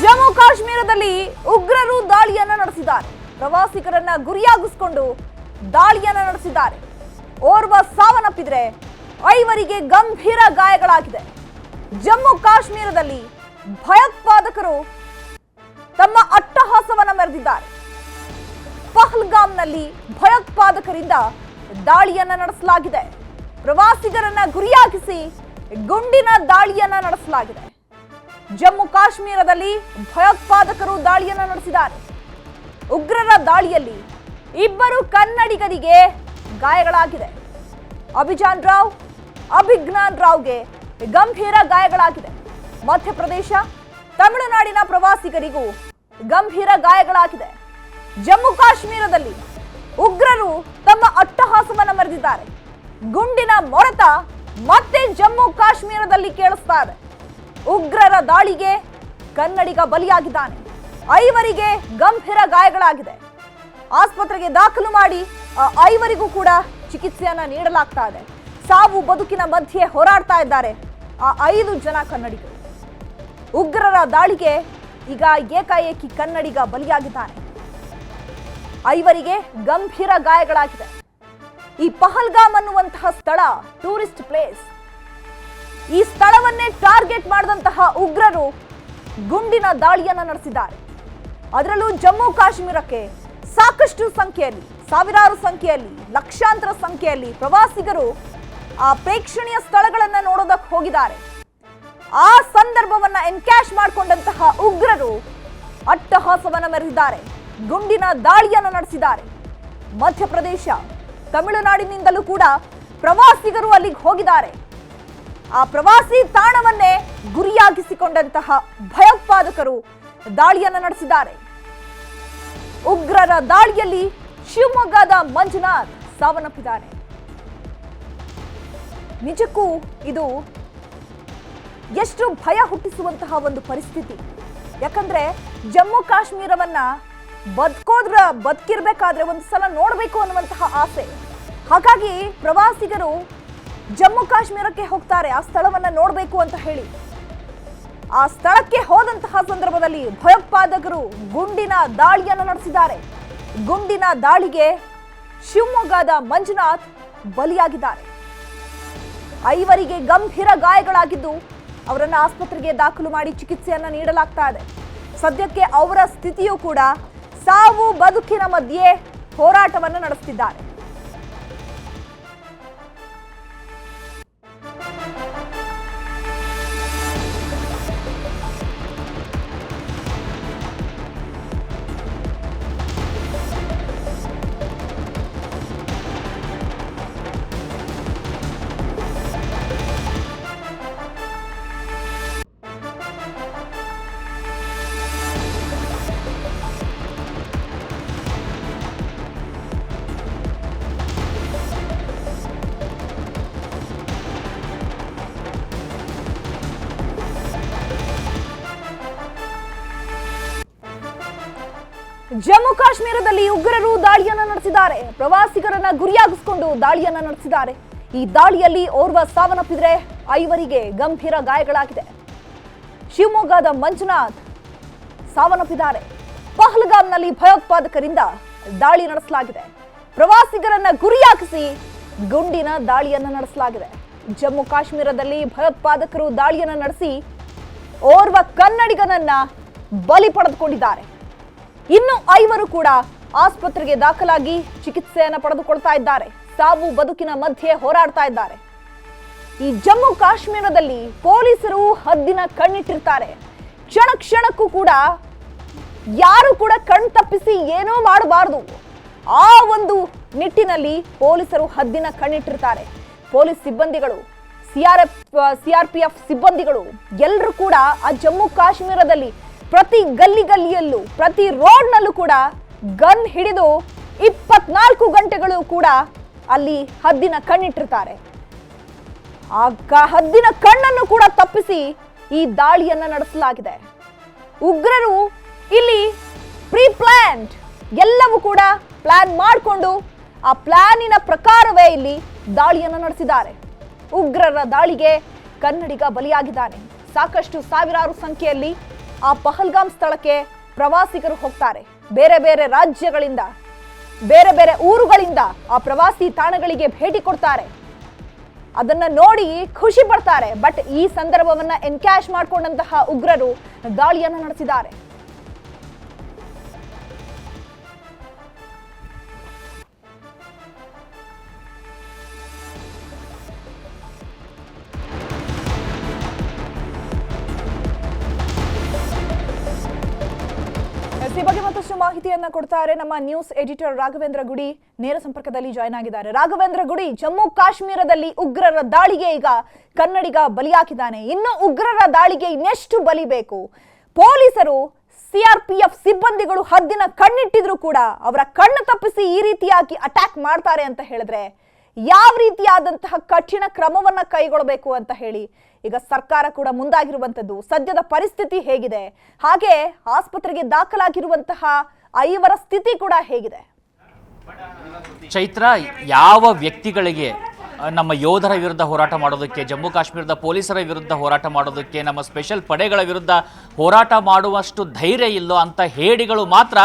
ಜಮ್ಮು ಕಾಶ್ಮೀರದಲ್ಲಿ ಉಗ್ರರು ದಾಳಿಯನ್ನ ನಡೆಸಿದ್ದಾರೆ. ಪ್ರವಾಸಿಗರನ್ನ ಗುರಿಯಾಗಿಸಿಕೊಂಡು ದಾಳಿಯನ್ನ ನಡೆಸಿದ್ದಾರೆ. ಓರ್ವ ಸಾವನ್ನಪ್ಪಿದ್ರೆ ಐವರಿಗೆ ಗಂಭೀರ ಗಾಯಗಳಾಗಿದೆ. ಜಮ್ಮು ಕಾಶ್ಮೀರದಲ್ಲಿ ಭಯೋತ್ಪಾದಕರು ತಮ್ಮ ಅಟ್ಟಹಾಸವನ್ನ ಮೆರೆದಿದ್ದಾರೆ. ಪಹಲ್ಗಾಮ್ನಲ್ಲಿ ಭಯೋತ್ಪಾದಕರಿಂದ ದಾಳಿಯನ್ನ ನಡೆಸಲಾಗಿದೆ. ಪ್ರವಾಸಿಗರನ್ನ ಗುರಿಯಾಗಿಸಿ ಗುಂಡಿನ ದಾಳಿಯನ್ನ ನಡೆಸಲಾಗಿದೆ. ಜಮ್ಮು ಕಾಶ್ಮೀರದಲ್ಲಿ ಭಯೋತ್ಪಾದಕರು ದಾಳಿಯನ್ನ ನಡೆಸಿದ್ದಾರೆ. ಉಗ್ರರ ದಾಳಿಯಲ್ಲಿ ಇಬ್ಬರು ಕನ್ನಡಿಗರಿಗೆ ಗಾಯಗಳಾಗಿದೆ. ಅಭಿಜ್ಞಾನ್ ರಾವ್ಗೆ ಗಂಭೀರ ಗಾಯಗಳಾಗಿದೆ. ಮಧ್ಯಪ್ರದೇಶ, ತಮಿಳುನಾಡಿನ ಪ್ರವಾಸಿಗರಿಗೂ ಗಂಭೀರ ಗಾಯಗಳಾಗಿದೆ. ಜಮ್ಮು ಕಾಶ್ಮೀರದಲ್ಲಿ ಉಗ್ರರು ತಮ್ಮ ಅಟ್ಟಹಾಸವನ್ನ ಮೆರೆದಿದ್ದಾರೆ. ಗುಂಡಿನ ಮೊರತ ಮತ್ತೆ ಜಮ್ಮು ಕಾಶ್ಮೀರದಲ್ಲಿ ಕೇಳಿಸ್ತಾ ಇದೆ. ಉಗ್ರರ ದಾಳಿಗೆ ಕನ್ನಡಿಗ ಬಲಿಯಾಗಿದ್ದಾನೆ. ಐವರಿಗೆ ಗಂಭೀರ ಗಾಯಗಳಾಗಿದೆ. ಆಸ್ಪತ್ರೆಗೆ ದಾಖಲು ಮಾಡಿ ಐವರಿಗೂ ಕೂಡ ಚಿಕಿತ್ಸೆಯನ್ನ ನೀಡಲಾಗ್ತಾ ಇದೆ. ಸಾವು ಬದುಕಿನ ಮಧ್ಯೆ ಹೋರಾಡ್ತಾ ಇದ್ದಾರೆ ಆ 5 ಜನ ಕನ್ನಡಿಗರು. ಉಗ್ರರ ದಾಳಿಗೆ ಈಗ ಏಕಾಏಕಿ ಕನ್ನಡಿಗ ಬಲಿಯಾಗಿದ್ದಾನೆ. ಐವರಿಗೆ ಗಂಭೀರ ಗಾಯಗಳಾಗಿದೆ. ಈ ಪಹಲ್ಗಾಮ್ ಅನ್ನುವಂತಹ ಸ್ಥಳ ಟೂರಿಸ್ಟ್ ಪ್ಲೇಸ್. ಈ ಸ್ಥಳವನ್ನೇ ಟಾರ್ಗೆಟ್ ಮಾಡಿದಂತಹ ಉಗ್ರರು ಗುಂಡಿನ ದಾಳಿಯನ್ನ ನಡೆಸಿದ್ದಾರೆ. ಅದರಲ್ಲೂ ಜಮ್ಮು ಕಾಶ್ಮೀರಕ್ಕೆ ಸಾಕಷ್ಟು ಸಂಖ್ಯೆಯಲ್ಲಿ, ಸಾವಿರಾರು ಸಂಖ್ಯೆಯಲ್ಲಿ, ಲಕ್ಷಾಂತರ ಸಂಖ್ಯೆಯಲ್ಲಿ ಪ್ರವಾಸಿಗರು ಆ ಪ್ರೇಕ್ಷಣೀಯ ಸ್ಥಳಗಳನ್ನ ನೋಡೋದಕ್ಕೆ ಹೋಗಿದ್ದಾರೆ. ಆ ಸಂದರ್ಭವನ್ನ ಎನ್ಕ್ಯಾಶ್ ಮಾಡಿಕೊಂಡಂತಹ ಉಗ್ರರು ಅಟ್ಟಹಾಸವನ್ನ ಮೆರೆದಿದ್ದಾರೆ. ಗುಂಡಿನ ದಾಳಿಯನ್ನು ನಡೆಸಿದ್ದಾರೆ. ಮಧ್ಯಪ್ರದೇಶ, ತಮಿಳುನಾಡಿನಿಂದಲೂ ಕೂಡ ಪ್ರವಾಸಿಗರು ಅಲ್ಲಿಗೆ ಹೋಗಿದ್ದಾರೆ. ಆ ಪ್ರವಾಸಿ ತಾಣವನ್ನೇ ಗುರಿಯಾಗಿಸಿಕೊಂಡಂತಹ ಭಯೋತ್ಪಾದಕರು ದಾಳಿಯನ್ನು ನಡೆಸಿದ್ದಾರೆ. ಉಗ್ರರ ದಾಳಿಯಲ್ಲಿ ಶಿವಮೊಗ್ಗದ ಮಂಜುನಾಥ್ ಸಾವನ್ನಪ್ಪಿದ್ದಾರೆ. ನಿಜಕ್ಕೂ ಇದು ಎಷ್ಟು ಭಯ ಹುಟ್ಟಿಸುವಂತಹ ಒಂದು ಪರಿಸ್ಥಿತಿ. ಯಾಕಂದ್ರೆ ಜಮ್ಮು ಕಾಶ್ಮೀರವನ್ನ ಬದುಕಿರ್ಬೇಕಾದ್ರೆ ಒಂದು ಸಲ ನೋಡಬೇಕು ಅನ್ನುವಂತಹ ಆಸೆ. ಹಾಗಾಗಿ ಪ್ರವಾಸಿಗರು ಜಮ್ಮು ಕಾಶ್ಮೀರಕ್ಕೆ ಹೋಗ್ತಾರೆ ಆ ಸ್ಥಳವನ್ನ ನೋಡಬೇಕು ಅಂತ ಹೇಳಿ. ಆ ಸ್ಥಳಕ್ಕೆ ಹೋದಂತಹ ಸಂದರ್ಭದಲ್ಲಿ ಭಯೋತ್ಪಾದಕರು ಗುಂಡಿನ ದಾಳಿಯನ್ನು ನಡೆಸಿದ್ದಾರೆ. ಗುಂಡಿನ ದಾಳಿಗೆ ಶಿವಮೊಗ್ಗದ ಮಂಜುನಾಥ್ ಬಲಿಯಾಗಿದ್ದಾರೆ. ಐವರಿಗೆ ಗಂಭೀರ ಗಾಯಗಳಾಗಿದ್ದು ಅವರನ್ನು ಆಸ್ಪತ್ರೆಗೆ ದಾಖಲು ಮಾಡಿ ಚಿಕಿತ್ಸೆಯನ್ನ ನೀಡಲಾಗ್ತಾ ಇದೆ. ಸದ್ಯಕ್ಕೆ ಅವರ ಸ್ಥಿತಿಯೂ ಕೂಡ ಸಾವು ಬದುಕಿನ ಮಧ್ಯೆ ಹೋರಾಟವನ್ನು ನಡೆಸುತ್ತಿದ್ದಾರೆ. ಜಮ್ಮು ಕಾಶ್ಮೀರದಲ್ಲಿ ಉಗ್ರರು ದಾಳಿಯನ್ನ ನಡೆಸಿದ್ದಾರೆ. ಪ್ರವಾಸಿಗರನ್ನ ಗುರಿಯಾಗಿಸಿಕೊಂಡು ದಾಳಿಯನ್ನ ನಡೆಸಿದ್ದಾರೆ. ಈ ದಾಳಿಯಲ್ಲಿ ಓರ್ವ ಸಾವನ್ನಪ್ಪಿದ್ರೆ ಐವರಿಗೆ ಗಂಭೀರ ಗಾಯಗಳಾಗಿದೆ. ಶಿವಮೊಗ್ಗದ ಮಂಜುನಾಥ್ ಸಾವನ್ನಪ್ಪಿದ್ದಾರೆ. ಪಹಲ್ಗಾಮ್ನಲ್ಲಿ ಭಯೋತ್ಪಾದಕರಿಂದ ದಾಳಿ ನಡೆಸಲಾಗಿದೆ. ಪ್ರವಾಸಿಗರನ್ನ ಗುರಿಯಾಗಿಸಿ ಗುಂಡಿನ ದಾಳಿಯನ್ನ ನಡೆಸಲಾಗಿದೆ. ಜಮ್ಮು ಕಾಶ್ಮೀರದಲ್ಲಿ ಭಯೋತ್ಪಾದಕರು ದಾಳಿಯನ್ನ ನಡೆಸಿ ಓರ್ವ ಕನ್ನಡಿಗನನ್ನ ಬಲಿ ಪಡೆದುಕೊಂಡಿದ್ದಾರೆ. ಇನ್ನು ಐವರು ಕೂಡ ಆಸ್ಪತ್ರೆಗೆ ದಾಖಲಾಗಿ ಚಿಕಿತ್ಸೆಯನ್ನು ಪಡೆದುಕೊಳ್ತಾ ಇದ್ದಾರೆ. ಸಾವು ಬದುಕಿನ ಮಧ್ಯೆ ಹೋರಾಡ್ತಾ ಇದ್ದಾರೆ. ಈ ಜಮ್ಮು ಕಾಶ್ಮೀರದಲ್ಲಿ ಪೊಲೀಸರು ಹದ್ದಿನ ಕಣ್ಣಿಟ್ಟಿರ್ತಾರೆ. ಕ್ಷಣ ಕ್ಷಣಕ್ಕೂ ಕೂಡ ಯಾರು ಕೂಡ ಕಣ್ ತಪ್ಪಿಸಿ ಏನೋ ಮಾಡಬಾರದು, ಆ ಒಂದು ನಿಟ್ಟಿನಲ್ಲಿ ಪೊಲೀಸರು ಹದ್ದಿನ ಕಣ್ಣಿಟ್ಟಿರ್ತಾರೆ. ಪೊಲೀಸ್ ಸಿಬ್ಬಂದಿಗಳು, ಸಿಆರ್ಪಿಎಫ್ ಸಿಬ್ಬಂದಿಗಳು ಎಲ್ಲರೂ ಕೂಡ ಆ ಜಮ್ಮು ಕಾಶ್ಮೀರದಲ್ಲಿ ಪ್ರತಿ ಗಲ್ಲಿಯಲ್ಲೂ, ಪ್ರತಿ ರೋಡ್ನಲ್ಲೂ ಕೂಡ ಗನ್ ಹಿಡಿದು 24 ಗಂಟೆಗಳು ಕೂಡ ಅಲ್ಲಿ ಹದ್ದಿನ ಕಣ್ಣಿಟ್ಟಿರ್ತಾರೆ. ಆ ಹದ್ದಿನ ಕಣ್ಣನ್ನು ಕೂಡ ತಪ್ಪಿಸಿ ಈ ದಾಳಿಯನ್ನ ನಡೆಸಲಾಗಿದೆ. ಉಗ್ರರು ಇಲ್ಲಿ ಪ್ರೀ ಪ್ಲಾನ್ಡ್, ಎಲ್ಲವೂ ಕೂಡ ಪ್ಲಾನ್ ಮಾಡಿಕೊಂಡು ಆ ಪ್ಲಾನಿನ ಪ್ರಕಾರವೇ ಇಲ್ಲಿ ದಾಳಿಯನ್ನು ನಡೆಸಿದ್ದಾರೆ. ಉಗ್ರರ ದಾಳಿಗೆ ಕನ್ನಡಿಗ ಬಲಿಯಾಗಿದ್ದಾನೆ. ಸಾಕಷ್ಟು ಸಾವಿರಾರು ಸಂಖ್ಯೆಯಲ್ಲಿ ಆ ಪಹಲ್ಗಾಮ್ ಸ್ಥಳಕ್ಕೆ ಪ್ರವಾಸಿಗರು ಹೋಗ್ತಾರೆ. ಬೇರೆ ಬೇರೆ ರಾಜ್ಯಗಳಿಂದ, ಬೇರೆ ಬೇರೆ ಊರುಗಳಿಂದ ಆ ಪ್ರವಾಸಿ ತಾಣಗಳಿಗೆ ಭೇಟಿ ಕೊಡ್ತಾರೆ. ಅದನ್ನ ನೋಡಿ ಖುಷಿ ಪಡ್ತಾರೆ. ಬಟ್ ಈ ಸಂದರ್ಭವನ್ನ ಎನ್ಕ್ಯಾಶ್ ಮಾಡಿಕೊಂಡಂತಹ ಉಗ್ರರು ದಾಳಿಯನ್ನು ನಡೆಸಿದ್ದಾರೆ. ಈ ಬಗ್ಗೆ ಮತ್ತಷ್ಟು ಮಾಹಿತಿಯನ್ನ ಕೊಡ್ತಾರೆ ನಮ್ಮ ನ್ಯೂಸ್ ಎಡಿಟರ್ ರಾಘವೇಂದ್ರ ಗುಡಿ. ನೇರ ಸಂಪರ್ಕದಲ್ಲಿ ಜಾಯ್ನ್ ಆಗಿದ್ದಾರೆ. ರಾಘವೇಂದ್ರ ಗುಡಿ, ಜಮ್ಮು ಕಾಶ್ಮೀರದಲ್ಲಿ ಉಗ್ರರ ದಾಳಿಗೆ ಈಗ ಕನ್ನಡಿಗ ಬಲಿಯಾಗಿದ್ದಾನೆ. ಇನ್ನು ಉಗ್ರರ ದಾಳಿಗೆ ಇನ್ನೆಷ್ಟು ಬಲಿ ಬೇಕು? ಪೊಲೀಸರು, ಸಿಆರ್ಪಿಎಫ್ ಸಿಬ್ಬಂದಿಗಳು ಹದ್ದಿನ ಕಣ್ಣಿಟ್ಟಿದ್ರು ಕೂಡ ಅವರ ಕಣ್ಣು ತಪ್ಪಿಸಿ ಈ ರೀತಿಯಾಗಿ ಅಟ್ಯಾಕ್ ಮಾಡ್ತಾರೆ ಅಂತ ಹೇಳಿದ್ರೆ ಯಾವ ರೀತಿಯಾದಂತಹ ಕಠಿಣ ಕ್ರಮವನ್ನ ಕೈಗೊಳ್ಳಬೇಕು ಅಂತ ಹೇಳಿ ಈಗ ಸರ್ಕಾರ ಕೂಡ ಮುಂದಾಗಿರುವಂತದ್ದು. ಸದ್ಯದ ಪರಿಸ್ಥಿತಿ ಹೇಗಿದೆ? ಹಾಗೆ ಆಸ್ಪತ್ರೆಗೆ ದಾಖಲಾಗಿರುವಂತಹ 5 ಸ್ಥಿತಿ ಕೂಡ ಹೇಗಿದೆ? ಚೈತ್ರ, ಯಾವ ವ್ಯಕ್ತಿಗಳಿಗೆ ನಮ್ಮ ಯೋಧರ ವಿರುದ್ಧ ಹೋರಾಟ ಮಾಡೋದಕ್ಕೆ, ಜಮ್ಮು ಕಾಶ್ಮೀರದ ಪೊಲೀಸರ ವಿರುದ್ಧ ಹೋರಾಟ ಮಾಡೋದಕ್ಕೆ, ನಮ್ಮ ಸ್ಪೆಷಲ್ ಪಡೆಗಳ ವಿರುದ್ಧ ಹೋರಾಟ ಮಾಡುವಷ್ಟು ಧೈರ್ಯ ಇಲ್ಲೋ ಅಂತ ಹೇಡಿಗಳು ಮಾತ್ರ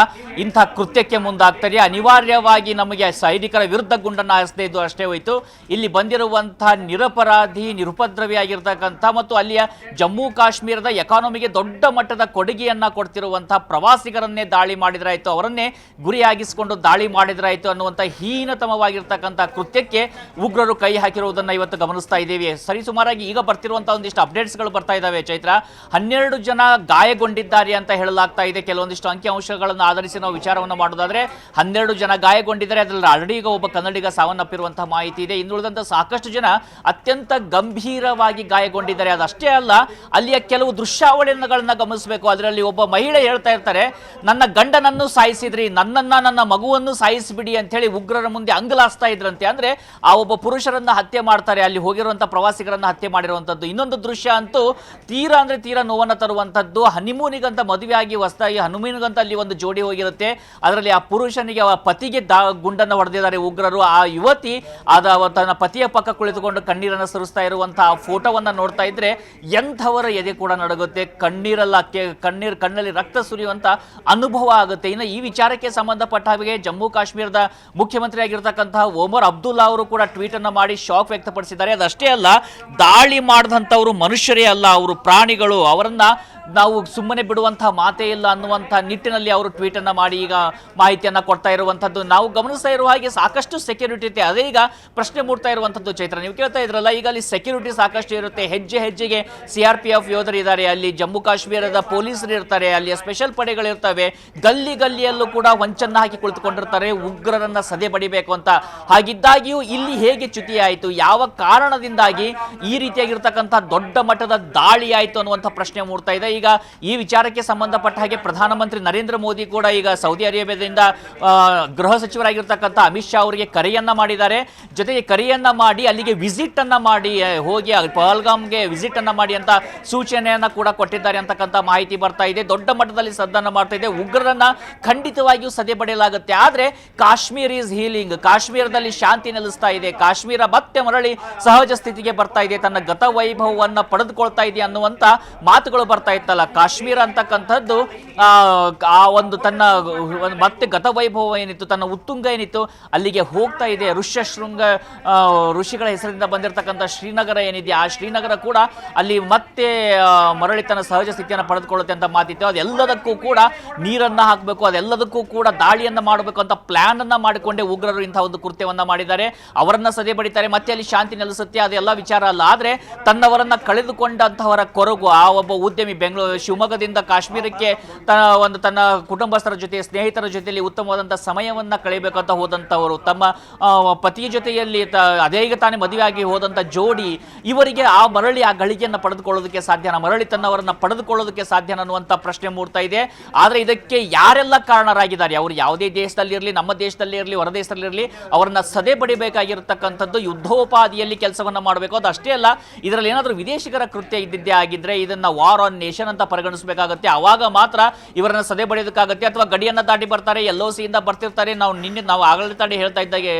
ಇಂಥ ಕೃತ್ಯಕ್ಕೆ ಮುಂದಾಗ್ತಾರೆ. ಅನಿವಾರ್ಯವಾಗಿ ನಮಗೆ ಸೈನಿಕರ ವಿರುದ್ಧ ಗುಂಡನ್ನು ಹಾರಿಸದೇ ಇದ್ದು ಅಷ್ಟೇ ಹೋಯಿತು. ಇಲ್ಲಿ ಬಂದಿರುವಂಥ ನಿರಪರಾಧಿ, ನಿರುಪದ್ರವಿಯಾಗಿರ್ತಕ್ಕಂಥ ಮತ್ತು ಅಲ್ಲಿಯ ಜಮ್ಮು ಕಾಶ್ಮೀರದ ಎಕಾನಮಿಗೆ ದೊಡ್ಡ ಮಟ್ಟದ ಕೊಡುಗೆಯನ್ನು ಕೊಡ್ತಿರುವಂಥ ಪ್ರವಾಸಿಗರನ್ನೇ ದಾಳಿ ಮಾಡಿದ್ರಾಯಿತು, ಅವರನ್ನೇ ಗುರಿಯಾಗಿಸಿಕೊಂಡು ದಾಳಿ ಮಾಡಿದ್ರಾಯಿತು ಅನ್ನುವಂಥ ಹೀನತಮವಾಗಿರ್ತಕ್ಕಂಥ ಕೃತ್ಯಕ್ಕೆ ಉಗ್ರರು ಕೈ ಹಾಕಿರುವುದನ್ನು ಇವತ್ತು ಗಮನಿಸ್ತಾ ಇದ್ದೀವಿ. ಸರಿಸುಮಾರಾಗಿ ಈಗ ಬರ್ತಿರುವಂತಹ ಒಂದಿಷ್ಟು ಅಪ್ಡೇಟ್ಸ್ಗಳು ಬರ್ತಾ ಇದ್ದಾವೆ ಚೈತ್ರ. 12 ಜನ ಗಾಯಗೊಂಡಿದ್ದಾರೆ ಅಂತ ಹೇಳಲಾಗ್ತಾ ಇದೆ. ಕೆಲವೊಂದಿಷ್ಟು ಅಂಕಿಅಂಶಗಳನ್ನು ಆಧರಿಸಿ ನಾವು ವಿಚಾರವನ್ನು ಮಾಡೋದಾದ್ರೆ 12 ಜನ ಗಾಯಗೊಂಡಿದ್ದಾರೆ. ಅದರಲ್ಲಿ ಆಲ್ರೆಡಿ ಈಗ ಒಬ್ಬ ಕನ್ನಡಿಗ ಸಾವನ್ನಪ್ಪಿರುವಂತಹ ಮಾಹಿತಿ ಇದೆ. ಇನ್ನುಳಿದಂತ ಸಾಕಷ್ಟು ಜನ ಅತ್ಯಂತ ಗಂಭೀರವಾಗಿ ಗಾಯಗೊಂಡಿದ್ದಾರೆ. ಅದಷ್ಟೇ ಅಲ್ಲ, ಅಲ್ಲಿಯ ಕೆಲವು ದೃಶ್ಯಾವಳಿಗಳನ್ನ ಗಮನಿಸಬೇಕು. ಅದರಲ್ಲಿ ಒಬ್ಬ ಮಹಿಳೆ ಹೇಳ್ತಾ ಇರ್ತಾರೆ, ನನ್ನ ಗಂಡನನ್ನು ಸಾಯಿಸಿದ್ರಿ, ನನ್ನ ಮಗುವನ್ನು ಸಾಯಿಸಿಬಿಡಿ ಅಂತ ಹೇಳಿ ಉಗ್ರರ ಮುಂದೆ ಅಂಗಲಾಸ್ತಾ ಇದ್ರಂತೆ. ಅಂದ್ರೆ ಆ ಒಬ್ಬ ಪುರುಷರನ್ನ ಹತ್ಯೆ ಮಾಡ್ತಾರೆ, ಅಲ್ಲಿ ಹೋಗಿರುವಂತಹ ಪ್ರವಾಸಿಗರನ್ನ ಹತ್ಯೆ ಮಾಡಿರುವಂತದ್ದು. ಇನ್ನೊಂದು ದೃಶ್ಯ ಅಂತೂ ತೀರಾ ನೋವನ್ನ ತರುವಂತದ್ದು. ಹನಿಮೂನಿಗಂತ ಮದುವೆ ಆಗಿ ಹೊಸದಾಗಿ ಹನುಮೂನಿಗಂತ ಅಲ್ಲಿ ಒಂದು ಜೋಡಿ ಹೋಗಿರುತ್ತೆ. ಅದರಲ್ಲಿ ಆ ಪುರುಷನಿಗೆ ಪತಿಗೆ ಗುಂಡನ್ನು ಹೊಡೆದಿದ್ದಾರೆ ಉಗ್ರರು. ಆ ಯುವತಿ ತನ್ನ ಪತಿಯ ಪಕ್ಕ ಕುಳಿತುಕೊಂಡು ಕಣ್ಣೀರನ್ನು ಸುರಿಸ್ತಾ ಇರುವಂತಹ ಫೋಟೋವನ್ನ ನೋಡ್ತಾ ಇದ್ರೆ ಎಂಥವರ ಎದೆ ಕೂಡ ನಡುಗುತ್ತೆ. ಕಣ್ಣಲ್ಲಿ ರಕ್ತ ಸುರಿಯುವಂತ ಅನುಭವ ಆಗುತ್ತೆ. ಇನ್ನು ಈ ವಿಚಾರಕ್ಕೆ ಸಂಬಂಧಪಟ್ಟ ಹಾಗೆ ಜಮ್ಮು ಕಾಶ್ಮೀರದ ಮುಖ್ಯಮಂತ್ರಿ ಆಗಿರ್ತಕ್ಕಂತಹ ಒಮರ್ ಅಬ್ದುಲ್ಲಾ ಅವರು ಕೂಡ ಟ್ವೀಟ್ ಅನ್ನ ಮಾಡಿ ಶಾಕ್ ವ್ಯಕ್ತಪಡಿಸಿದ್ದಾರೆ. ಅದಷ್ಟೇ ಅಲ್ಲ, ದಾಳಿ ಮಾಡಿದಂಥವರು ಮನುಷ್ಯರೇ ಅಲ್ಲ, ಅವರು ಪ್ರಾಣಿಗಳು, ಅವರನ್ನ ನಾವು ಸುಮ್ಮನೆ ಬಿಡುವಂತಹ ಮಾತೇ ಇಲ್ಲ ಅನ್ನುವಂಥ ನಿಟ್ಟಿನಲ್ಲಿ ಅವರು ಟ್ವೀಟ್ ಅನ್ನ ಮಾಡಿ ಈಗ ಮಾಹಿತಿಯನ್ನ ಕೊಡ್ತಾ ಇರುವಂತದ್ದು ನಾವು ಗಮನಿಸ್ತಾ ಇರುವ ಹಾಗೆ ಸಾಕಷ್ಟು ಸೆಕ್ಯೂರಿಟಿ ಇರುತ್ತೆ. ಅದೇ ಈಗ ಪ್ರಶ್ನೆ ಮೂಡ್ತಾ ಇರುವಂತದ್ದು ಚೈತ್ರ, ನೀವು ಕೇಳ್ತಾ ಇದ್ರಲ್ಲ, ಈಗ ಅಲ್ಲಿ ಸೆಕ್ಯೂರಿಟಿ ಸಾಕಷ್ಟು ಇರುತ್ತೆ. ಹೆಜ್ಜೆಗೆ ಸಿಆರ್ಪಿಎಫ್ ಯೋಧರು ಇದ್ದಾರೆ, ಅಲ್ಲಿ ಜಮ್ಮು ಕಾಶ್ಮೀರದ ಪೊಲೀಸರು ಇರ್ತಾರೆ, ಅಲ್ಲಿಯ ಸ್ಪೆಷಲ್ ಪಡೆಗಳಿರ್ತವೆ. ಗಲ್ಲಿಯಲ್ಲೂ ಕೂಡ ಹೊಂಚನ್ನ ಹಾಕಿ ಕುಳಿತುಕೊಂಡಿರ್ತಾರೆ ಉಗ್ರರನ್ನ ಸದೆ ಬಡಿಬೇಕು ಅಂತ. ಹಾಗಿದ್ದಾಗಿಯೂ ಇಲ್ಲಿ ಹೇಗೆ ಚ್ಯುತಿ ಆಯಿತು, ಯಾವ ಕಾರಣದಿಂದಾಗಿ ಈ ರೀತಿಯಾಗಿರ್ತಕ್ಕಂಥ ದೊಡ್ಡ ಮಟ್ಟದ ದಾಳಿ ಆಯಿತು ಅನ್ನುವಂಥ ಪ್ರಶ್ನೆ ಮೂಡ್ತಾ ಇದೆ. ಈಗ ಈ ವಿಚಾರಕ್ಕೆ ಸಂಬಂಧಪಟ್ಟ ಹಾಗೆ ಪ್ರಧಾನಮಂತ್ರಿ ನರೇಂದ್ರ ಮೋದಿ ಕೂಡ ಈಗ ಸೌದಿ ಅರೇಬಿಯಾದಿಂದ ಗೃಹ ಸಚಿವರಾಗಿರ್ತಕ್ಕಂಥ ಅಮಿತ್ ಶಾ ಅವರಿಗೆ ಕರೆಯನ್ನ ಮಾಡಿದ್ದಾರೆ. ಜೊತೆಗೆ ಕರೆಯನ್ನ ಮಾಡಿ ಅಲ್ಲಿಗೆ ವಿಸಿಟ್ ಅನ್ನ ಮಾಡಿ ಹೋಗಿ ಪಹಲ್ಗಾಮ್ಗೆ ವಿಸಿಟ್ ಅನ್ನ ಮಾಡಿ ಅಂತ ಸೂಚನೆಯನ್ನ ಕೂಡ ಕೊಟ್ಟಿದ್ದಾರೆ ಅಂತಕ್ಕಂಥ ಮಾಹಿತಿ ಬರ್ತಾ ಇದೆ. ದೊಡ್ಡ ಮಟ್ಟದಲ್ಲಿ ಸದ್ದನ್ನ ಮಾಡ್ತಾ ಇದೆ. ಉಗ್ರರನ್ನ ಖಂಡಿತವಾಗಿಯೂ ಸದೆ ಬಡಿಯಲಾಗುತ್ತೆ. ಆದ್ರೆ ಕಾಶ್ಮೀರ್ ಈಸ್ ಹೀಲಿಂಗ್, ಕಾಶ್ಮೀರದಲ್ಲಿ ಶಾಂತಿ ನೆಲೆಸ್ತಾ ಇದೆ, ಕಾಶ್ಮೀರ ಮತ್ತೆ ಮರಳಿ ಸಹಜ ಸ್ಥಿತಿಗೆ ಬರ್ತಾ ಇದೆ, ತನ್ನ ಗತ ವೈಭವವನ್ನ ಪಡೆದುಕೊಳ್ತಾ ಇದೆ ಅನ್ನುವಂತ ಮಾತುಗಳು ಬರ್ತಾ ಇತ್ತಲ್ಲ. ಕಾಶ್ಮೀರ ಅಂತಕ್ಕಂಥದ್ದು ಆ ಒಂದು ತನ್ನ ಮತ್ತೆ ಗತ ವೈಭವ ಏನಿತ್ತು, ತನ್ನ ಉತ್ತುಂಗ ಏನಿತ್ತು, ಅಲ್ಲಿಗೆ ಹೋಗ್ತಾ ಇದೆ. ಋಷಿಗಳ ಹೆಸರಿಂದ ಬಂದಿರತಕ್ಕಂಥ ಶ್ರೀನಗರ ಏನಿದೆ, ಆ ಶ್ರೀನಗರ ಕೂಡ ಅಲ್ಲಿ ಮತ್ತೆ ಮರಳಿ ತನ್ನ ಸಹಜ ಸ್ಥಿತಿಯನ್ನು ಪಡೆದುಕೊಳ್ಳುತ್ತೆ ಅಂತ ಮಾತಿತ್ತು. ಅದೆಲ್ಲದಕ್ಕೂ ಕೂಡ ನೀರನ್ನ ಹಾಕಬೇಕು, ಅದೆಲ್ಲದಕ್ಕೂ ಕೂಡ ದಾಳಿಯನ್ನ ಮಾಡಬೇಕು ಅಂತ ಪ್ಲಾನ್ ಅನ್ನ ಮಾಡಿಕೊಂಡೇ ಉಗ್ರರು ಇಂತಹ ಒಂದು ಕೃತ್ಯವನ್ನ ಮಾಡಿದ್ದಾರೆ. ಅವರನ್ನ ಸದೆ ಬಡಿತಾರೆ, ಮತ್ತೆ ಅಲ್ಲಿ ಶಾಂತಿ ನೆಲೆಸುತ್ತೆ, ಅದೆಲ್ಲ ವಿಚಾರ ಅಲ್ಲ. ಆದ್ರೆ ತನ್ನವರನ್ನ ಕಳೆದುಕೊಂಡಂತಹವರ ಕೊರಗು, ಆ ಒಬ್ಬ ಉದ್ಯಮಿ ಶಿವಮೊಗ್ಗದಿಂದ ಕಾಶ್ಮೀರಕ್ಕೆ ತನ್ನ ಕುಟುಂಬಸ್ಥರ ಜೊತೆ, ಸ್ನೇಹಿತರ ಜೊತೆಯಲ್ಲಿ ಉತ್ತಮವಾದಂತಹ ಸಮಯವನ್ನ ಕಳೆಯಬೇಕಂತ ಹೋದಂತವರು, ತಮ್ಮ ಪತಿಯ ಜೊತೆಯಲ್ಲಿ ಅದೇ ತಾನೇ ಮದುವೆ ಆಗಿ ಹೋದಂತ ಜೋಡಿ, ಇವರಿಗೆ ಮರಳಿ ಆ ಗಳಿಗೆಯನ್ನು ಪಡೆದುಕೊಳ್ಳೋದಕ್ಕೆ ಸಾಧ್ಯನಾ, ಮರಳಿ ತನ್ನವರನ್ನ ಪಡೆದುಕೊಳ್ಳೋದಕ್ಕೆ ಸಾಧ್ಯನಾ ಅನ್ನುವಂತ ಪ್ರಶ್ನೆ ಮೂಡ್ತಾ ಇದೆ. ಆದ್ರೆ ಇದಕ್ಕೆ ಯಾರೆಲ್ಲ ಕಾರಣರಾಗಿದ್ದಾರೆ, ಅವರು ಯಾವುದೇ ದೇಶದಲ್ಲಿ ಇರಲಿ, ನಮ್ಮ ದೇಶದಲ್ಲಿ ಇರಲಿ, ಹೊರ ದೇಶದಲ್ಲಿ ಇರಲಿ, ಅವರನ್ನ ಸದೆ ಬಡಿಬೇಕಾಗಿರತಕ್ಕಂಥದ್ದು ಯುದ್ಧೋಪಾದಿಯಲ್ಲಿ ಕೆಲಸವನ್ನ ಮಾಡಬೇಕು. ಅದು ಅಷ್ಟೇ ಅಲ್ಲ, ಇದರಲ್ಲಿ ಏನಾದರೂ ವಿದೇಶಿಗರ ಕೃತ್ಯ ಇದ್ದಿದ್ದೇ ಆಗಿದ್ರೆ ಇದನ್ನ ವಾರ್ ಆನ್ ನೇಷನ್ ಅಂತ ಪರಿಗಣಿಸಬೇಕಾಗುತ್ತೆ. ಅವಾಗ ಮಾತ್ರ ಇವರನ್ನ ಸದೆ ಬಡಿಯೋದಕ್ಕಾಗತ್ತೆ. ಅಥವಾ ಗಡಿಯನ್ನ ದಾಟಿ ಬರ್ತಾರೆ, LOC ಇಂದ ಬರ್ತಿರ್ತಾರೆ. ನಾವು ಆಗಲೇ ತಾಡಿ ಹೇಳ್ತಾ ಇದ್ದಾಗೆ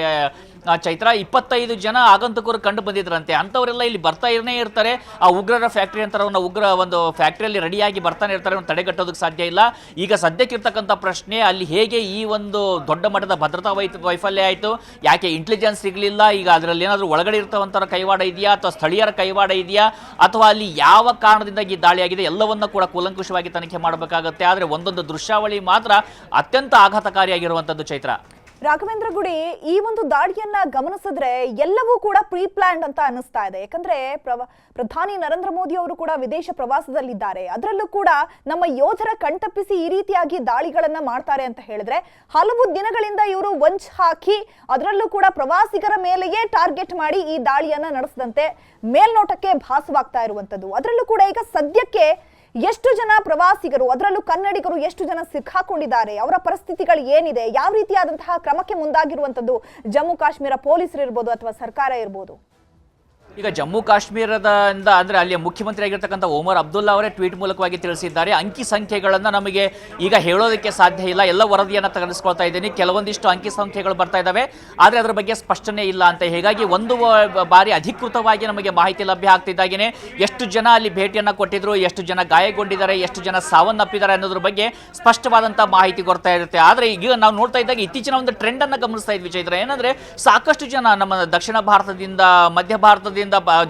ಚೈತ್ರ 25 ಜನ ಆಗಂತಕರು ಕಂಡು ಬಂದಿದ್ರಂತೆ. ಅಂಥವರೆಲ್ಲ ಇಲ್ಲಿ ಬರ್ತಾನೇ ಇರ್ತಾರೆ. ಆ ಉಗ್ರರ ಫ್ಯಾಕ್ಟ್ರಿ ಅಂತಾರೆ, ಉಗ್ರ ಒಂದು ಫ್ಯಾಕ್ಟ್ರಿಯಲ್ಲಿ ರೆಡಿಯಾಗಿ ಬರ್ತಾನೆ ಇರ್ತಾರೆ. ತಡೆಗಟ್ಟೋದಕ್ಕೆ ಸಾಧ್ಯ ಇಲ್ಲ. ಈಗ ಸದ್ಯಕ್ಕಿರ್ತಕ್ಕಂಥ ಪ್ರಶ್ನೆ, ಅಲ್ಲಿ ಹೇಗೆ ಈ ಒಂದು ದೊಡ್ಡ ಮಟ್ಟದ ಭದ್ರತಾ ವೈಫಲ್ಯ ಆಯಿತು, ಯಾಕೆ ಇಂಟೆಲಿಜೆನ್ಸ್ ಸಿಗಲಿಲ್ಲ, ಈಗ ಅದರಲ್ಲಿ ಏನಾದರೂ ಒಳಗಡೆ ಇರ್ತವಂಥವ್ರ ಕೈವಾಡ ಇದೆಯಾ ಅಥವಾ ಸ್ಥಳೀಯರ ಕೈವಾಡ ಇದೆಯಾ ಅಥವಾ ಅಲ್ಲಿ ಯಾವ ಕಾರಣದಿಂದಾಗಿ ದಾಳಿಯಾಗಿದೆ, ಎಲ್ಲವನ್ನ ಕೂಡ ಕೂಲಂಕುಷವಾಗಿ ತನಿಖೆ ಮಾಡಬೇಕಾಗುತ್ತೆ. ಆದರೆ ಒಂದೊಂದು ದೃಶ್ಯಾವಳಿ ಮಾತ್ರ ಅತ್ಯಂತ ಆಘಾತಕಾರಿಯಾಗಿರುವಂಥದ್ದು ಚೈತ್ರ. ರಾಘವೇಂದ್ರ ಗುಡಿ, ಈ ಒಂದು ದಾಳಿಯನ್ನ ಗಮನಿಸಿದ್ರೆ ಎಲ್ಲವೂ ಕೂಡ ಪ್ರೀ ಪ್ಲಾನ್ಡ್ ಅಂತ ಅನಿಸ್ತಾ ಇದೆ. ಯಾಕಂದ್ರೆ ಪ್ರಧಾನಿ ನರೇಂದ್ರ ಮೋದಿ ಅವರು ಕೂಡ ವಿದೇಶ ಪ್ರವಾಸದಲ್ಲಿದ್ದಾರೆ. ಅದರಲ್ಲೂ ಕೂಡ ನಮ್ಮ ಯೋಧರ ಕಣ್ತಪ್ಪಿಸಿ ಈ ರೀತಿಯಾಗಿ ದಾಳಿಗಳನ್ನ ಮಾಡ್ತಾರೆ ಅಂತ ಹೇಳಿದ್ರೆ, ಹಲವು ದಿನಗಳಿಂದ ಇವರು ವಂಚ್ ಹಾಕಿ ಅದರಲ್ಲೂ ಕೂಡ ಪ್ರವಾಸಿಗರ ಮೇಲೆಯೇ ಟಾರ್ಗೆಟ್ ಮಾಡಿ ಈ ದಾಳಿಯನ್ನ ನಡೆಸದಂತೆ ಮೇಲ್ನೋಟಕ್ಕೆ ಭಾಸವಾಗ್ತಾ ಇರುವಂತದ್ದು. ಅದರಲ್ಲೂ ಕೂಡ ಈಗ ಸದ್ಯಕ್ಕೆ ಎಷ್ಟು ಜನ ಪ್ರವಾಸಿಗರು, ಅದರಲ್ಲೂ ಕನ್ನಡಿಗರು ಎಷ್ಟು ಜನ ಸಿಕ್ಕಾಕೊಂಡಿದ್ದಾರೆ, ಅವರ ಪರಿಸ್ಥಿತಿಗಳು ಏನಿದೆ, ಯಾವ ರೀತಿಯಾದಂತಹ ಕ್ರಮಕ್ಕೆ ಮುಂದಾಗಿರುವಂತದ್ದು ಜಮ್ಮು ಕಾಶ್ಮೀರ ಪೊಲೀಸರು ಇರ್ಬೋದು ಅಥವಾ ಸರ್ಕಾರ ಇರ್ಬೋದು? ಈಗ ಜಮ್ಮು ಕಾಶ್ಮೀರದಿಂದ ಅಂದರೆ ಅಲ್ಲಿಯ ಮುಖ್ಯಮಂತ್ರಿ ಆಗಿರ್ತಕ್ಕಂಥ ಒಮರ್ ಅಬ್ದುಲ್ಲಾ ಅವರೇ ಟ್ವೀಟ್ ಮೂಲಕವಾಗಿ ತಿಳಿಸಿದ್ದಾರೆ. ಅಂಕಿ ಸಂಖ್ಯೆಗಳನ್ನು ನಮಗೆ ಈಗ ಹೇಳೋದಕ್ಕೆ ಸಾಧ್ಯ ಇಲ್ಲ, ಎಲ್ಲ ವರದಿಯನ್ನು ತೆಗೆದುಕೊಳ್ತಾ ಇದ್ದೀನಿ, ಕೆಲವೊಂದಿಷ್ಟು ಅಂಕಿ ಸಂಖ್ಯೆಗಳು ಬರ್ತಾ ಇದ್ದಾವೆ, ಆದರೆ ಅದರ ಬಗ್ಗೆ ಸ್ಪಷ್ಟನೆ ಇಲ್ಲ ಅಂತ. ಹೀಗಾಗಿ ಒಂದು ಬಾರಿ ಅಧಿಕೃತವಾಗಿ ನಮಗೆ ಮಾಹಿತಿ ಲಭ್ಯ ಆಗ್ತಿದ್ದಾಗೇನೆ ಎಷ್ಟು ಜನ ಅಲ್ಲಿ ಭೇಟಿಯನ್ನು ಕೊಟ್ಟಿದ್ರು, ಎಷ್ಟು ಜನ ಗಾಯಗೊಂಡಿದ್ದಾರೆ, ಎಷ್ಟು ಜನ ಸಾವನ್ನಪ್ಪಿದ್ದಾರೆ ಅನ್ನೋದ್ರ ಬಗ್ಗೆ ಸ್ಪಷ್ಟವಾದಂಥ ಮಾಹಿತಿ ಕೊಡ್ತಾ ಇರುತ್ತೆ. ಆದರೆ ಈಗ ನಾವು ನೋಡ್ತಾ ಇದ್ದಾಗ ಇತ್ತೀಚಿನ ಒಂದು ಟ್ರೆಂಡನ್ನು ಗಮನಿಸ್ತಾ ಇದ್ವಿ ಚೈತ್ರ. ಏನಂದರೆ ಸಾಕಷ್ಟು ಜನ ನಮ್ಮ ದಕ್ಷಿಣ ಭಾರತದಿಂದ, ಮಧ್ಯ ಭಾರತದಿಂದ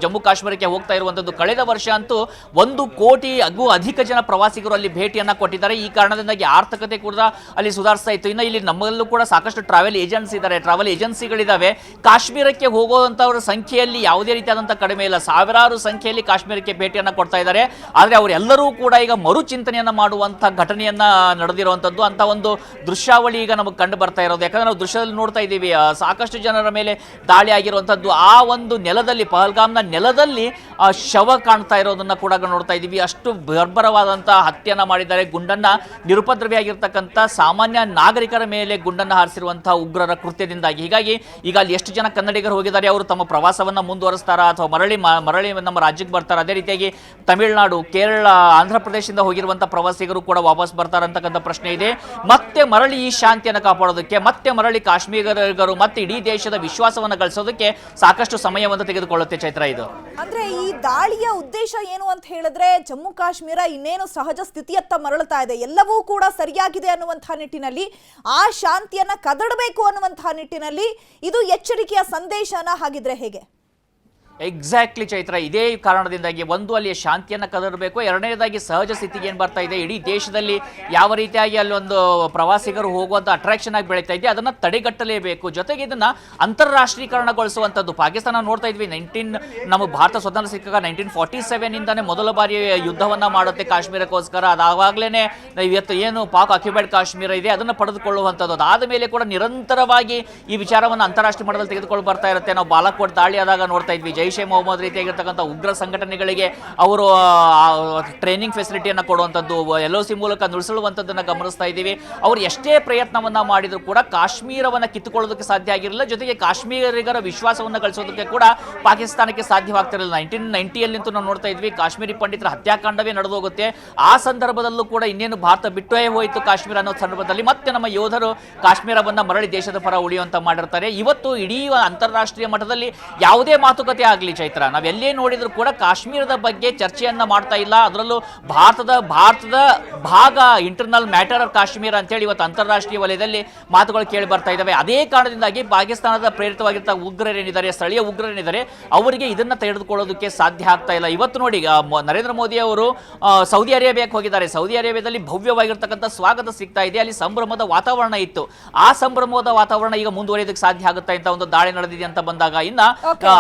ಜಮ್ಮು ಕಾಶ್ಮೀರಕ್ಕೆ ಹೋಗ್ತಾ ಇರುವಂತದ್ದು. ಕಳೆದ ವರ್ಷ ಅಂತೂ 1 ಕೋಟಿಗೂ ಅಧಿಕ ಜನ ಪ್ರವಾಸಿಗರು ಅಲ್ಲಿ ಭೇಟಿಯನ್ನ ಕೊಟ್ಟಿದ್ದಾರೆ. ಈ ಕಾರಣದಿಂದಾಗಿ ಆರ್ಥಿಕತೆ ಕೂಡ ಅಲ್ಲಿ ಸುಧಾರಿಸ್ತಾ ಇತ್ತು. ಇನ್ನು ಇಲ್ಲಿ ನಮ್ಮಲ್ಲೂ ಕೂಡ ಸಾಕಷ್ಟು ಟ್ರಾವೆಲ್ ಏಜೆನ್ಸಿಗಳಿದ್ದಾವೆ. ಕಾಶ್ಮೀರಕ್ಕೆ ಹೋಗುವಂತವರ ಸಂಖ್ಯೆಯಲ್ಲಿ ಯಾವುದೇ ರೀತಿಯಾದಂತಹ ಕಡಿಮೆ ಇಲ್ಲ, ಸಾವಿರಾರು ಸಂಖ್ಯೆಯಲ್ಲಿ ಕಾಶ್ಮೀರಕ್ಕೆ ಭೇಟಿಯನ್ನ ಕೊಡ್ತಾ ಇದ್ದಾರೆ. ಆದರೆ ಅವರೆಲ್ಲರೂ ಕೂಡ ಈಗ ಮರುಚಿಂತನೆಯನ್ನ ಮಾಡುವಂತಹ ಘಟನೆಯನ್ನ ನಡೆದಿರುವಂತದ್ದು, ಅಂತ ಒಂದು ದೃಶ್ಯಾವಳಿ ಈಗ ನಮಗೆ ಕಂಡು ಬರ್ತಾ ಇರೋದು. ಯಾಕಂದ್ರೆ ನಾವು ದೃಶ್ಯದಲ್ಲಿ ನೋಡ್ತಾ ಇದ್ದೀವಿ, ಸಾಕಷ್ಟು ಜನರ ಮೇಲೆ ದಾಳಿ ಆಗಿರುವಂತದ್ದು. ಆ ಒಂದು ನೆಲದಲ್ಲಿ, ಪಹಲ್ಗಾಮ್ನ ನೆಲದಲ್ಲಿ ಶವ ಕಾಣ್ತಾ ಇರೋದನ್ನ ಕೂಡ ನೋಡ್ತಾ ಇದ್ದೀವಿ. ಅಷ್ಟು ಬರ್ಬರವಾದಂತಹ ಹತ್ಯೆಯನ್ನ ಮಾಡಿದ್ದಾರೆ. ಗುಂಡನ್ನ, ನಿರುಪದ್ರವಿಯಾಗಿರ್ತಕ್ಕಂಥ ಸಾಮಾನ್ಯ ನಾಗರಿಕರ ಮೇಲೆ ಗುಂಡನ್ನು ಹಾರಿಸಿರುವಂತಹ ಉಗ್ರರ ಕೃತ್ಯದಿಂದಾಗಿ. ಹೀಗಾಗಿ ಈಗ ಅಲ್ಲಿ ಎಷ್ಟು ಜನ ಕನ್ನಡಿಗರು ಹೋಗಿದ್ದಾರೆ, ಅವರು ತಮ್ಮ ಪ್ರವಾಸವನ್ನ ಮುಂದುವರಿಸ್ತಾರಾ ಅಥವಾ ಮರಳಿ ನಮ್ಮ ರಾಜ್ಯಕ್ಕೆ ಬರ್ತಾರೆ? ಅದೇ ರೀತಿಯಾಗಿ ತಮಿಳುನಾಡು, ಕೇರಳ, ಆಂಧ್ರ ಪ್ರದೇಶದಿಂದ ಹೋಗಿರುವಂತಹ ಪ್ರವಾಸಿಗರು ಕೂಡ ವಾಪಸ್ ಬರ್ತಾರೆ ಅಂತಕ್ಕಂಥ ಪ್ರಶ್ನೆ ಇದೆ. ಮತ್ತೆ ಮರಳಿ ಈ ಶಾಂತಿಯನ್ನು ಕಾಪಾಡೋದಕ್ಕೆ, ಮತ್ತೆ ಮರಳಿ ಕಾಶ್ಮೀರಿಗರು ಮತ್ತೆ ಇಡೀ ದೇಶದ ವಿಶ್ವಾಸವನ್ನು ಗಳಿಸೋದಕ್ಕೆ ಸಾಕಷ್ಟು ಸಮಯವನ್ನು ತೆಗೆದುಕೊಳ್ಳುತ್ತೆ ಚೈತ್ರ. ಇದು ಅಂದ್ರೆ ಈ ದಾಳಿಯ ಉದ್ದೇಶ ಏನು ಅಂತ ಹೇಳಿದ್ರೆ, ಜಮ್ಮು ಕಾಶ್ಮೀರ ಇನ್ನೇನು ಸಹಜ ಸ್ಥಿತಿಯತ್ತ ಮರಳುತ್ತಾ ಇದೆ, ಎಲ್ಲವೂ ಕೂಡ ಸರಿಯಾಗಿದೆ ಅನ್ನುವಂತಹ ನಿಟ್ಟಿನಲ್ಲಿ, ಆ ಶಾಂತಿಯನ್ನ ಕದಡಬೇಕು ಅನ್ನುವಂತಹ ನಿಟ್ಟಿನಲ್ಲಿ ಇದು ಎಚ್ಚರಿಕೆಯ ಸಂದೇಶನ ಹಾಗಿದ್ರೆ ಹೇಗೆ? ಎಕ್ಸಾಕ್ಟ್ಲಿ ಚೈತ್ರ, ಇದೇ ಕಾರಣದಿಂದಾಗಿ ಒಂದು ಅಲ್ಲಿಯ ಶಾಂತಿಯನ್ನು ಕದಡಬೇಕು, ಎರಡನೇದಾಗಿ ಸಹಜ ಸ್ಥಿತಿಗೆ ಏನು ಬರ್ತಾ ಇದೆ, ಇಡೀ ದೇಶದಲ್ಲಿ ಯಾವ ರೀತಿಯಾಗಿ ಅಲ್ಲೊಂದು ಪ್ರವಾಸಿಗರು ಹೋಗುವಂಥ ಅಟ್ರಾಕ್ಷನ್ ಆಗಿ ಬೆಳೀತಾ ಇದೆ, ಅದನ್ನು ತಡೆಗಟ್ಟಲೇಬೇಕು. ಜೊತೆಗೆ ಇದನ್ನು ಅಂತಾರಾಷ್ಟ್ರೀಕರಣಗೊಳಿಸುವಂಥದ್ದು. ಪಾಕಿಸ್ತಾನ ನೋಡ್ತಾ ಇದ್ವಿ, ನಮ್ಮ ಭಾರತ ಸ್ವತಂತ್ರ ಸಿಕ್ಕಾಗ 1947 ಮೊದಲ ಬಾರಿ ಯುದ್ಧವನ್ನು ಮಾಡುತ್ತೆ ಕಾಶ್ಮೀರಕ್ಕೋಸ್ಕರ. ಅದಾಗಲೇ ಇವತ್ತು ಏನು ಪಾಕ್ ಆಕ್ಯುಪೈಡ್ ಕಾಶ್ಮೀರ ಇದೆ ಅದನ್ನು ಪಡೆದುಕೊಳ್ಳುವಂಥದ್ದು. ಅದಾದ ಮೇಲೆ ಕೂಡ ನಿರಂತರವಾಗಿ ಈ ವಿಚಾರವನ್ನು ಅಂತಾರಾಷ್ಟ್ರೀಯ ಮಟ್ಟದಲ್ಲಿ ತೆಗೆದುಕೊಂಡು ಬರ್ತಾ ಇರುತ್ತೆ. ನಾವು ಬಾಲಾಕೋಟ್ ದಾಳಿ ಆದಾಗ ನೋಡ್ತಾ ಇದ್ವಿ, ಜೈಷ್ ಎ ಮೊಹಮ್ಮದ್ ರೀತಿಯಾಗಿರ್ತಕ್ಕಂಥ ಉಗ್ರ ಸಂಘಟನೆಗಳಿಗೆ ಅವರು ಟ್ರೈನಿಂಗ್ ಫೆಸಿಲಿಟಿಯನ್ನು ಕೊಡುವಂಥದ್ದು, LOC ಮೂಲಕ ನುಡಿಸುವಂಥದ್ದನ್ನು ಗಮನಿಸ್ತಾ ಇದ್ದೀವಿ. ಅವರು ಎಷ್ಟೇ ಪ್ರಯತ್ನವನ್ನ ಮಾಡಿದ್ರು ಕೂಡ ಕಾಶ್ಮೀರವನ್ನು ಕಿತ್ತುಕೊಳ್ಳೋದಕ್ಕೆ ಸಾಧ್ಯ ಆಗಿರಲಿಲ್ಲ. ಜೊತೆಗೆ ಕಾಶ್ಮೀರಿಗರ ವಿಶ್ವಾಸವನ್ನು ಗಳಿಸೋದಕ್ಕೆ ಕೂಡ ಪಾಕಿಸ್ತಾನಕ್ಕೆ ಸಾಧ್ಯವಾಗ್ತಿರಲಿಲ್ಲ. 1990 ನಾವು ನೋಡ್ತಾ ಇದ್ವಿ, ಕಾಶ್ಮೀರಿ ಪಂಡಿತರ ಹತ್ಯಾಕಾಂಡವೇ ನಡೆದು ಹೋಗುತ್ತೆ. ಆ ಸಂದರ್ಭದಲ್ಲೂ ಕೂಡ ಇನ್ನೇನು ಭಾರತ ಬಿಟ್ಟೇ ಹೋಯಿತು ಕಾಶ್ಮೀರ ಅನ್ನೋ ಸಂದರ್ಭದಲ್ಲಿ ಮತ್ತೆ ನಮ್ಮ ಯೋಧರು ಕಾಶ್ಮೀರವನ್ನ ಮರಳಿ ದೇಶದ ಪರ ಉಳಿಯುವಂತ ಮಾಡಿರ್ತಾರೆ. ಇವತ್ತು ಇಡೀ ಅಂತಾರಾಷ್ಟ್ರೀಯ ಮಟ್ಟದಲ್ಲಿ ಯಾವುದೇ ಮಾತುಕತೆ ಆಗಲಿ ಚೈತ್ರ, ನಾವೆಲ್ಲೇ ನೋಡಿದ್ರು ಕೂಡ ಕಾಶ್ಮೀರದ ಬಗ್ಗೆ ಚರ್ಚೆಯನ್ನ ಮಾಡ್ತಾ ಇಲ್ಲ. ಅದರಲ್ಲೂ ಭಾರತದ ಭಾಗ, ಇಂಟರ್ನಲ್ ಮ್ಯಾಟರ್ ಆಫ್ ಕಾಶ್ಮೀರ ಅಂತೇಳಿ ಇವತ್ತು ಅಂತಾರಾಷ್ಟ್ರೀಯ ವಲಯದಲ್ಲಿ ಮಾತುಗಳು ಕೇಳಿ ಬರ್ತಾ ಇದ್ದಾವೆ. ಅದೇ ಕಾರಣದಿಂದಾಗಿ ಪಾಕಿಸ್ತಾನದ ಪ್ರೇರಿತವಾಗಿರ್ತ ಉಗ್ರರೇನಿದ್ದಾರೆ, ಸ್ಥಳೀಯ ಉಗ್ರರೇನಿದ್ದಾರೆ, ಅವರಿಗೆ ಇದನ್ನ ತೆಗೆದುಕೊಳ್ಳೋದಕ್ಕೆ ಸಾಧ್ಯ ಆಗ್ತಾ ಇಲ್ಲ. ಇವತ್ತು ನೋಡಿ, ನರೇಂದ್ರ ಮೋದಿ ಅವರು ಸೌದಿ ಅರೇಬಿಯಾಕ್ಕೆ ಹೋಗಿದ್ದಾರೆ. ಸೌದಿ ಅರೇಬಿಯಾದಲ್ಲಿ ಭವ್ಯವಾಗಿರ್ತಕ್ಕಂಥ ಸ್ವಾಗತ ಸಿಗ್ತಾ ಇದೆ, ಅಲ್ಲಿ ಸಂಭ್ರಮದ ವಾತಾವರಣ ಇತ್ತು. ಆ ಸಂಭ್ರಮದ ವಾತಾವರಣ ಈಗ ಮುಂದುವರಿಯೋದಕ್ಕೆ ಸಾಧ್ಯ ಆಗುತ್ತೆ ಅಂತ ಒಂದು ದಾಳಿ ನಡೆದಿದೆ ಅಂತ ಬಂದಾಗ, ಇನ್ನ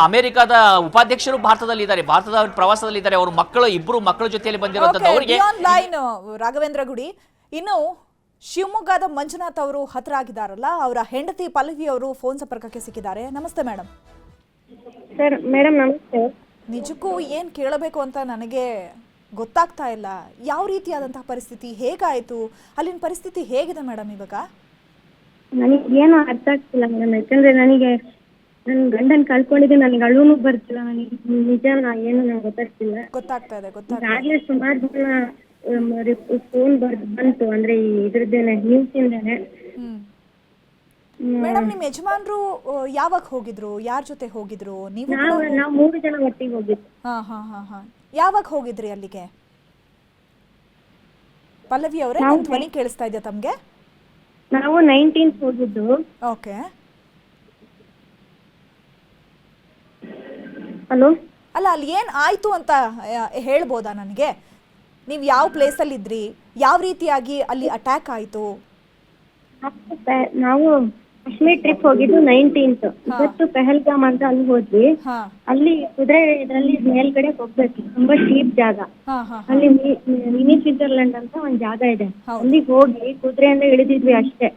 ಅಮೆರಿಕದ ಉಪಾಧ್ಯಕ್ಷರು ಭಾರತದಲ್ಲಿ ಇದ್ದಾರೆ, ಭಾರತದ ಪ್ರವಾಸದಲ್ಲಿ ಇದ್ದಾರೆ. ಅವ್ರ ಇಬ್ಬರು ಮಕ್ಕಳ ಜೊತೆಯಲ್ಲಿ ಬಂದಿರುವಂತದ್ದು ಅವರಿಗೆ ರಾಘವೇಂದ್ರ ಗುಡಿ. ಇನ್ನು ಶಿವಮೊಗ್ಗದ ಮಂಜುನಾಥ್ ಅವರು ಹತರಾಗಿದ್ದಾರಲ್ಲ, ಅವರ ಹೆಂಡತಿ ಪಲ್ಲವಿ ಅವರು ಫೋನ್ ಸಂಪರ್ಕಕ್ಕೆ ಸಿಕ್ಕಿದ್ದಾರೆ. ನಮಸ್ತೆ ಮೇಡಮ್. ಸರ್ ಮೇಡಮ್ ನಮಸ್ತೆ. ನಿಜಕ್ಕೂ ಏನ್ ಕೇಳಬೇಕು ಅಂತ ನನಗೆ ಗೊತ್ತಾಗ್ತಾ ಇಲ್ಲ. ಯಾವ ರೀತಿಯಾದಂತಹ ಪರಿಸ್ಥಿತಿ, ಹೇಗಾಯ್ತು, ಅಲ್ಲಿನ ಪರಿಸ್ಥಿತಿ ಹೇಗಿದೆ ಮೇಡಮ್ ಇವಾಗ? ನನಗೆ ಏನು ಅರ್ಥ ಆಗ್ತಿಲ್ಲ ಮೇಡಮ್, ಯಾಕಂದ್ರೆ ನನಗೆ ನನ್ನ ಗಂಡನ್ ಕಳ್ಕೊಂಡಿದ್ದೆ, ನನಗೆ ಅಳುನು ಬರ್ತಿಲ್ಲ, ನನಗೆ ನಿಜ ಏನು ನಂಗೆ ಗೊತ್ತಾಗ್ತಾ ಇದೆ. ಆಗ್ಲೇ ಸುಮಾರು ಜನ ಫೋನ್ ಬಂತು, ಅಂದ್ರೆ ಇದ್ರದ್ದೇನೆ ನ್ಯೂಸ್ ಇಂದಾನೆ. ಮೇಡಮ್ ನಿಮ್ಮ ಯಜಮಾನ್ರು ಯಾವಾಗ ಹೋಗಿದ್ರು, ಯಾರ ಜೊತೆ ಹೋಗಿದ್ರು? ನೀವು ನಾವು 3 ಜನ ಒಟ್ಟಿಗೆ ಹೋಗಿದ್ವಿ. ಹಾ. ಯಾವಾಗ ಹೋಗಿದ್ರಿ ಅಲ್ಲಿಗೆ? ಪಲ್ಲವಿ ಅವರೇ, ನನ್ನ ಧ್ವನಿ ಕೇಳಿಸ್ತಾ ಇದೆಯಾ ತಮ್ಗೆ? ನಾವು 19th ಹೋಗಿದ್ದು. ಓಕೆ. ಹಲೋ. ಅಲ್ಲ, ಅಲ್ಲಿ ಏನ್ ಆಯ್ತು ಅಂತ ಹೇಳ್ಬೋದಾ ನನಗೆ? ನೀವು ಯಾವ ಪ್ಲೇಸಲ್ಲಿ ಇದ್ರಿ, ಯಾವ ರೀತಿಯಾಗಿ ಅಲ್ಲಿ ಅಟ್ಯಾಕ್ ಆಯ್ತು? ನಾವು ಕಾಶ್ಮೀರ್ ಟ್ರಿಪ್ ಹೋಗಿದ್ದು 19th. ಇವತ್ತು ಪೆಹಲ್ಗಾಮ್ ಅಂತ ಅಲ್ಲಿ ಹೋದ್ವಿ. ಅಲ್ಲಿ ಕುದುರೆ ಇದರಲ್ಲಿ ಮೇಲ್ಗಡೆ ಹೋಗ್ಬೇಕು, ತುಂಬಾ ಸ್ಟೀಪ್ ಜಾಗ. ಅಲ್ಲಿ ಮಿನಿ ಸ್ವಿಟ್ಜರ್ಲೆಂಡ್ ಅಂತ ಒಂದ್ ಜಾಗ ಇದೆ. ಅಲ್ಲಿಗೆ ಹೋಗಿ ಕುದುರೆಯಿಂದ ಇಳಿದಿದ್ವಿ ಅಷ್ಟೇ.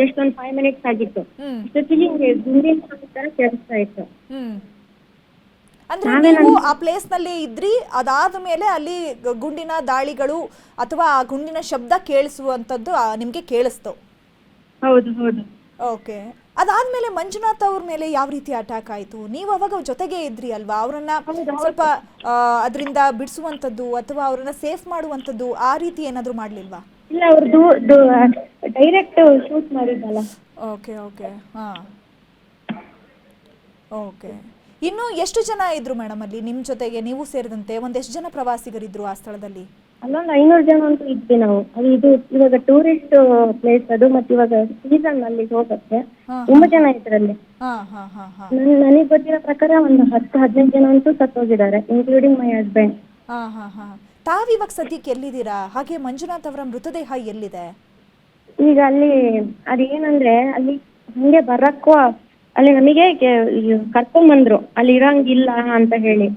ಜಸ್ಟ್ ಒಂದ್ 5 minutes ಆಗಿತ್ತು. ಅಷ್ಟೊತ್ತಿಗೆ ಗುಂಡಿನ ತರ ಕೇಳಿಸ್ತಾ ಇತ್ತು. ಅಂದ್ರೆ ನೀವು ಆ ಪ್ಲೇಸ್ ನಲ್ಲಿ ಇದ್ರಿ, ಅದಾದ ಮೇಲೆ ಅಲ್ಲಿ ಗುಂಡಿನ ದಾಳಿಗಳು ಅಥವಾ ಆ ಗುಂಡಿನ ಶಬ್ದ ಕೇಳಿಸುವಂತದ್ದು ನಿಮ್ಗೆ ಕೇಳಿಸ್ತು? ಹೌದು. ಓಕೆ. ಅದಾದ್ಮೇಲೆ ಮಂಜುನಾಥ್ ಅವ್ರ ಮೇಲೆ ಯಾವ ರೀತಿ ಅಟ್ಯಾಕ್ ಆಯ್ತು? ನೀವು ಅವಾಗ ಜೊತೆಗೆ ಇದ್ರಿ ಅಲ್ವಾ? ಅವರನ್ನ ಸ್ವಲ್ಪ ಅದರಿಂದ ಬಿಡಿಸುವಂತದ್ದು ಅಥವಾ ಅವರನ್ನ ಸೇಫ್ ಮಾಡುವಂತದ್ದು ಆ ರೀತಿ ಏನಾದ್ರು ಮಾಡ್ಲಿಲ್ವಾ? ಇಲ್ಲ, ಅವ್ರದ್ದು ಡೈರೆಕ್ಟ್ ಶೂಟ್ ಮಾಡಿದ್ದಲ್ಲ. ಓಕೆ. ಹಾ. ಓಕೆ. ಇನ್ನು ಎಷ್ಟು ಜನ ಇದ್ರು ಮೇಡಮ್ ಅಲ್ಲಿ ನಿಮ್ಮ ಜೊತೆಗೆ, ನೀವು ಸೇರಿದಂತೆ ಒಂದೆಷ್ಟು ಜನ ಪ್ರವಾಸಿಗರಿದ್ರು ಆ ಸ್ಥಳದಲ್ಲಿ? ಅಲ್ಲೊಂದು 500 ಜನ ಅಂತೂ ಇದ್ವಿ ನಾವು. ಅದು ಇದು ಇವಾಗ ಟೂರಿಸ್ಟ್ ಪ್ಲೇಸ್ ಅದು, ಮತ್ತೆ ಇವಾಗ ಸೀಸನ್ ಅಲ್ಲಿ ಹೋಗಕ್ಕೆ ತುಂಬಾ ಜನ ಇದ್ರಲ್ಲಿ. ನನಗೆ ಗೊತ್ತಿರೋ ಪ್ರಕಾರ ಒಂದು 10-15 ಜನ ಅಂತೂ ಸತ್ತೋಗಿದ್ದಾರೆ, ಇನ್ಕ್ಲೂಡಿಂಗ್ ಮೈ ಹಸ್ಬೆಂಡ್. ತಾವಿವಾಗ ಸದ್ಯಕ್ಕೆ ಎಲ್ಲಿದ್ದೀರಾ? ಹಾಗೆ ಮಂಜುನಾಥ್ ಅವರ ಮೃತದೇಹ ಎಲ್ಲಿದೆ? ಈಗ ಅಲ್ಲಿ ಅದೇನಂದ್ರೆ ಅಲ್ಲಿ ಹಂಗೆ ಬರಕ್ಕೂ ಅಲ್ಲಿ ನಮಗೆ ಕರ್ಕೊಂಡ್ ಬಂದ್ರು, ಅಲ್ಲಿ ಇರಂಗಿಲ್ಲ ಅಂತ ಹೇಳಿ.